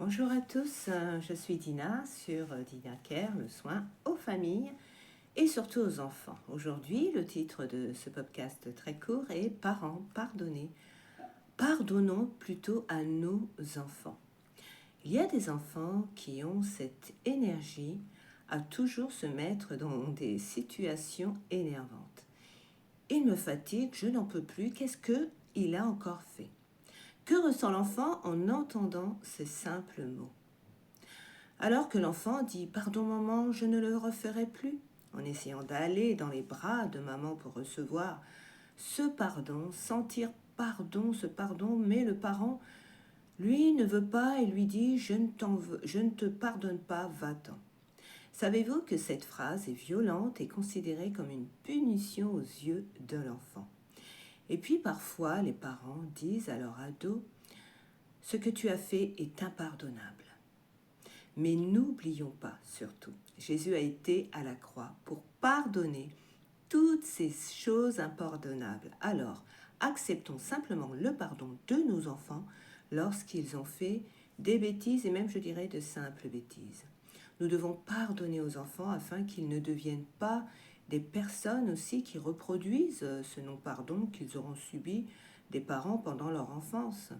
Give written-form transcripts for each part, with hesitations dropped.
Bonjour à tous, je suis Dina sur Dina Care, le soin aux familles et surtout aux enfants. Aujourd'hui, le titre de ce podcast très court est Parents, pardonnez. Pardonnons plutôt à nos enfants. Il y a des enfants qui ont cette énergie à toujours se mettre dans des situations énervantes. Il me fatigue, je n'en peux plus, qu'est-ce qu'il a encore fait ? Que ressent l'enfant en entendant ces simples mots ? Alors que l'enfant dit « Pardon maman, je ne le referai plus », en essayant d'aller dans les bras de maman pour recevoir ce pardon, sentir ce pardon, mais le parent, lui, ne veut pas et lui dit « je ne te pardonne pas, va-t'en ». Savez-vous que cette phrase est violente et considérée comme une punition aux yeux de l'enfant ? Et puis parfois, les parents disent à leur ado « ce que tu as fait est impardonnable ». Mais n'oublions pas surtout, Jésus a été à la croix pour pardonner toutes ces choses impardonnables. Alors, acceptons simplement le pardon de nos enfants lorsqu'ils ont fait des bêtises et même, je dirais, de simples bêtises. Nous devons pardonner aux enfants afin qu'ils ne deviennent pas des personnes aussi qui reproduisent ce non-pardon qu'ils auront subi des parents pendant leur enfance.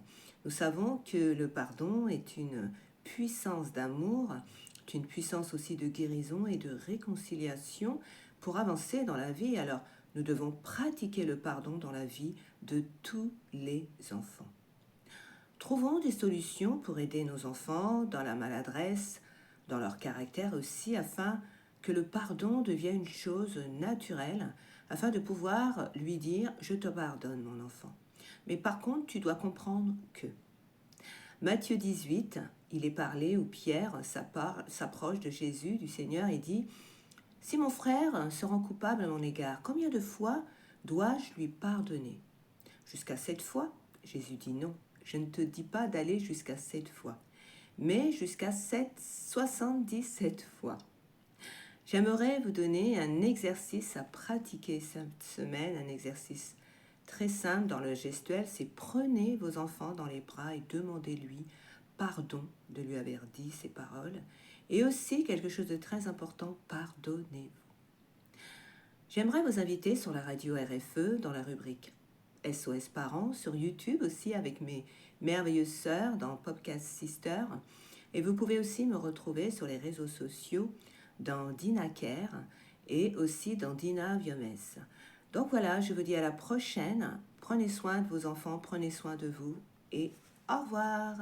Nous savons que le pardon est une puissance d'amour, une puissance aussi de guérison et de réconciliation pour avancer dans la vie. Alors, nous devons pratiquer le pardon dans la vie de tous les enfants. Trouvons des solutions pour aider nos enfants dans la maladresse, dans leur caractère aussi, afin que le pardon devienne une chose naturelle, afin de pouvoir lui dire « je te pardonne mon enfant ». Mais par contre, tu dois comprendre que Matthieu 18, il est parlé où Pierre s'approche de Jésus, du Seigneur, et dit « Si mon frère se rend coupable à mon égard, combien de fois dois-je lui pardonner ? Jusqu'à 7 fois ?» Jésus dit « Non, je ne te dis pas d'aller jusqu'à 7 fois, mais jusqu'à 77 fois. » J'aimerais vous donner un exercice à pratiquer cette semaine, un exercice très simple dans le gestuel, c'est prenez vos enfants dans les bras et demandez-lui pardon de lui avoir dit ces paroles. Et aussi, quelque chose de très important, pardonnez-vous. J'aimerais vous inviter sur la radio RFE dans la rubrique SOS Parents, sur YouTube aussi avec mes merveilleuses sœurs dans Podcast Sister. Et vous pouvez aussi me retrouver sur les réseaux sociaux dans Dina Care et aussi dans Dina Viomes. Donc voilà, je vous dis à la prochaine. Prenez soin de vos enfants, prenez soin de vous et au revoir.